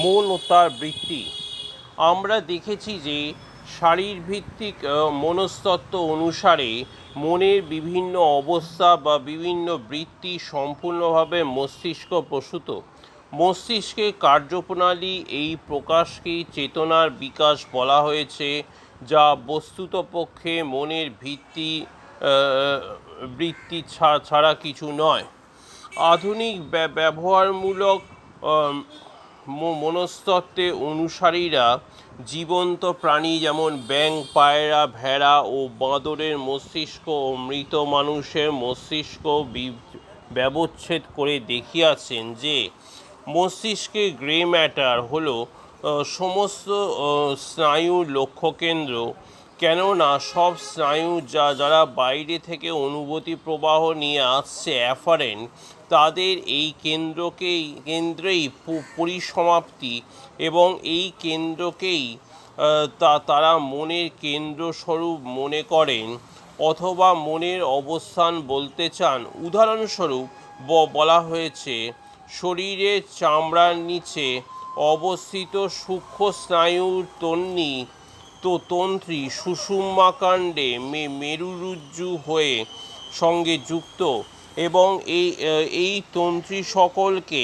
মন ও তার বৃত্তি। আমরা দেখেছি যে শারীরভিত্তিক মনস্তত্ত্ব অনুসারে মনের বিভিন্ন অবস্থা বা বিভিন্ন বৃত্তি সম্পূর্ণভাবে মস্তিষ্ক প্রসূত। মস্তিষ্কের কার্যপ্রণালী এই প্রকাশকেই চেতনার বিকাশ বলা হয়েছে, যা বস্তুতপক্ষে মনের বৃত্তি ছাড়া কিছু নয়। আধুনিক ব্যবহারমূলক মনস্তত্ত্বে অনুসারীরা জীবন্ত প্রাণী যেমন ব্যাঙ, পায়রা, ভেড়া ও বাঁদরের মস্তিষ্ক ও মৃত মানুষের মস্তিষ্ক ব্যবচ্ছেদ করে দেখিয়াছেন যে মস্তিষ্কের গ্রে ম্যাটার হল সমস্ত স্নায়ুর লক্ষ্যকেন্দ্র, কেননা সব স্নায়ু যারা বাইরে থেকে অনুভূতি প্রবাহ নিয়ে আসছে অ্যাফারেন্ট, তাদের এই কেন্দ্রেই পরিসমাপ্তি, এবং এই কেন্দ্রকেই তারা মনের কেন্দ্রস্বরূপ মনে করেন অথবা মনের অবস্থান বলতে চান। উদাহরণস্বরূপ বলা হয়েছে, শরীরের চামড়ার নিচে অবস্থিত সূক্ষ্ম স্নায়ুর তন্ত্রী সুষুম্নাকাণ্ডে মেরুরজ্জু হয়ে সঙ্গে যুক্ত, এবং এই তন্ত্রী সকলকে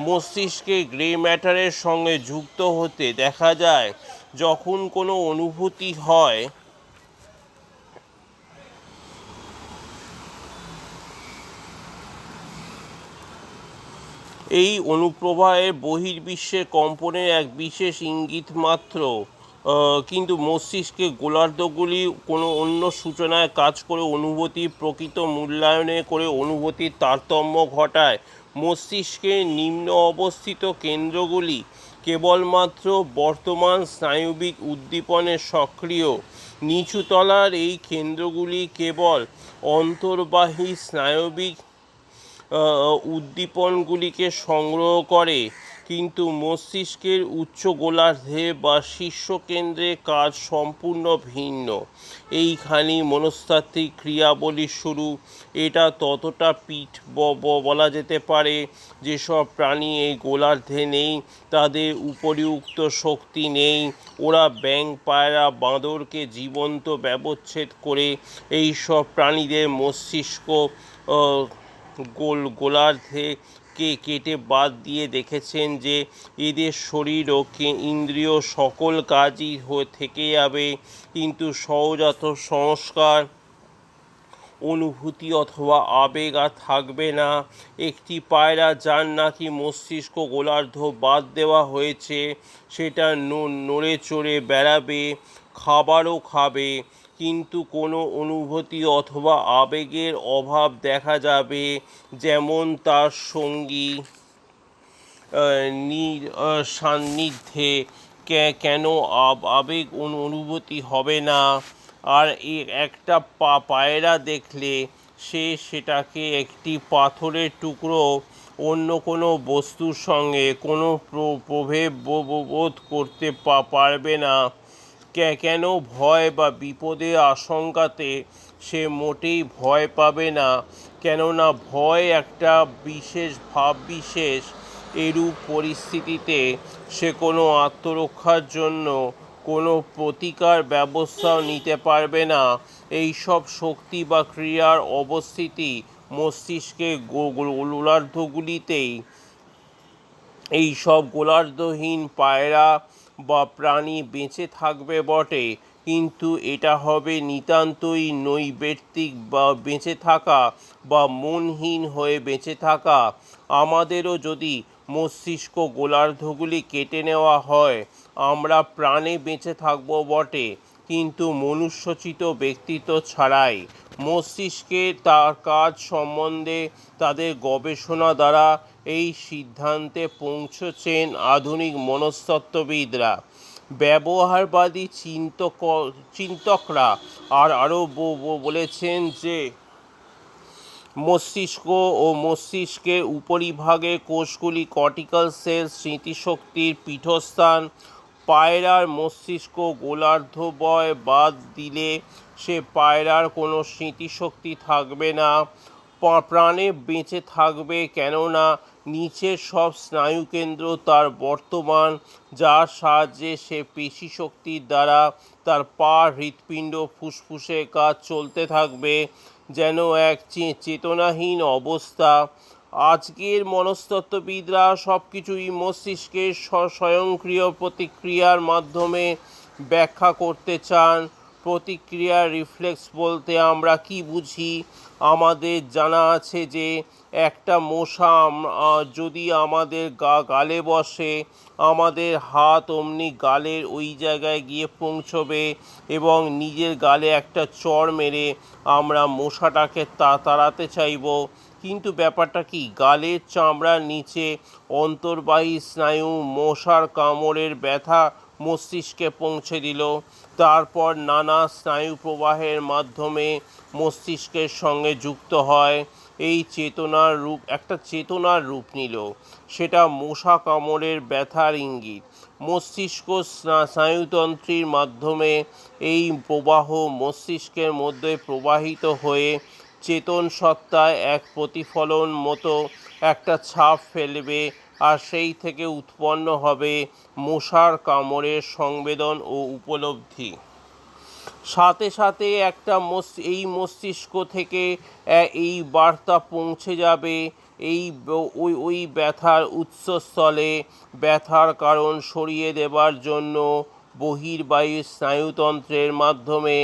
মস্তিষ্কে গ্রে ম্যাটারের সঙ্গে যুক্ত হতে দেখা যায়। যখন কোনো অনুভূতি হয়, এই অনুপ্রবাহের বহির্বিশ্বের কম্পনের এক বিশেষ ইঙ্গিত মাত্র, কিন্তু মস্তিষ্কের গোলার্ধগুলি কোনো অন্য সূচনায় কাজ করে অনুভূতির প্রকৃত মূল্যায়নে করে অনুভূতির তারতম্য ঘটায়। মস্তিষ্কের নিম্ন অবস্থিত কেন্দ্রগুলি কেবলমাত্র বর্তমান স্নায়বিক উদ্দীপনে সক্রিয়। নিচুতলার এই কেন্দ্রগুলি কেবল অন্তর্বাহী স্নায়বিক উদ্দীপনগুলিকে সংগ্রহ করে, কিন্তু মস্তিষ্কের উচ্চ গোলার্ধে বা শীর্ষকেন্দ্রে কাজ সম্পূর্ণ ভিন্ন। এইখানেই মনস্তাত্ত্বিক ক্রিয়াবলীর শুরু। এটা ততটা বলা যেতে পারে, যেসব প্রাণী এই গোলার্ধে নেই তাদের উপরিউক্ত শক্তি নেই। ওরা ব্যাঙ, পায়রা, বাঁদরকে জীবন্ত ব্যবচ্ছেদ করে এই সব প্রাণীদের মস্তিষ্ক গোলার্ধে কেটে বাদ দিয়ে দেখেছেন যে এদের শরীর ও ইন্দ্রিয় সকল কাজই থেকে যাবে, কিন্তু সহজাত সংস্কার, অনুভূতি অথবা আবেগ আর থাকবে না। একটি পায়রা যার নাকি মস্তিষ্ক গোলার্ধ বাদ দেওয়া হয়েছে, সেটা নড়ে চড়ে বেড়াবে, খাবারও খাবে, কিন্তু কোনো অনুভূতি অথবা আবেগের অভাব দেখা যাবে। যেমন তার সঙ্গী সান্নিধ্যে কেন আবেগ অনুভূতি হবে না? আর একটা পায়রা দেখলে সেটাকে একটি পাথরের টুকরো অন্য কোনো বস্তুর সঙ্গে কোনো প্রভেদ বোধ করতে পারবে না। কেন ভয় বা বিপদের আশঙ্কাতে সে মোটেই ভয় পাবে না, কেননা ভয় একটা বিশেষ ভাববিশেষ। এরূপ পরিস্থিতিতে সে কোনো আত্মরক্ষার জন্য কোনো প্রতিকার ব্যবস্থাও নিতে পারবে না। এই সব শক্তি বা ক্রিয়ার অবস্থিতি মস্তিষ্কের গোলার্ধগুলিতেই। এই সব গোলার্ধহীন পায়রা বা প্রাণী বেঁচে থাকবে বটে, কিন্তু এটা হবে নিতান্তই নৈবেত্তিক বা বেঁচে থাকা বা মনহীন হয়ে বেঁচে থাকা। আমাদেরও যদি মস্তিষ্ক গোলার্ধগুলি কেটে নেওয়া হয়, আমরা প্রাণে বেঁচে থাকব বটে, কিন্তু মনুষ্যচিত ব্যক্তিত্ব ছাড়াই। মস্তিষ্কের তার কাজ সম্বন্ধে তাদের গবেষণা দ্বারা এই সিদ্ধান্তে পৌঁছেছেন আধুনিক মনস্তত্ত্ববিদরা। ব্যবহারবাদী চিন্তকরা আরও বলেছেন যে মস্তিষ্ক ও মস্তিষ্কের উপরিভাগের কোষগুলি কর্টিক্যাল সেল স্মৃতিশক্তির পীঠস্থান। পায়রার মস্তিষ্ক গোলার্ধবয় বাদ দিলে সে পায়রার কোনো স্মৃতিশক্তি থাকবে না, প্রাণে বেঁচে থাকবে, কেননা নিচের সব স্নায়ুকেন্দ্র তার বর্তমান, যার সাহায্যে সে পেশিশক্তির দ্বারা তার পা, হৃৎপিণ্ড, ফুসফুসের কাজ চলতে থাকবে যেন এক চেতনাহীন অবস্থা। আজকের মনস্তত্ত্ববিদরা সব কিছুই মস্তিষ্কের স্বয়ংক্রিয় প্রতিক্রিয়ার মাধ্যমে ব্যাখ্যা করতে চান। প্রতিক্রিয়া রিফ্লেক্স বলতে আমরা কি বুঝি? আমাদের জানা আছে যে একটা মশা যদি আমাদের গালে বসে, আমাদের হাত অমনি গালের ওই জায়গায় গিয়ে পৌঁছবে এবং নিজের গালে একটা চড় মেরে আমরা মশাটাকে তাড়াতে চাইব। কিন্তু ব্যাপারটা কি, গালের চামড়ার নিচে অন্তর্বাহী স্নায়ু মশার কামড়ের ব্যথা মস্তিষ্কে পৌঁছে দিল। তারপর নানা স্নায়ু প্রবাহের মাধ্যমে মস্তিষ্কের সঙ্গে যুক্ত হয়। এই চেতনার রূপ নিল। সেটা মশা কামড়ের ব্যথার ইঙ্গিত। মস্তিষ্ক স্নায়ুতন্ত্রীর মাধ্যমে এই প্রবাহ মস্তিষ্কের মধ্যে প্রবাহিত হয়ে চেতন সত্তায় এক প্রতিফলন মতো একটা ছাপ ফেলবে, আর সেই থেকে উৎপন্ন হবে মশার কামড়ের সংবেদন ও উপলব্ধি। সাথে সাথে এই মস্তিষ্ক থেকে এই বার্তা পৌঁছে যাবে ওই ব্যথার উৎসস্থলে। ব্যথার কারণ সরিয়ে দেবার জন্য বহির্বাহী স্নায়ুতন্ত্রের মাধ্যমে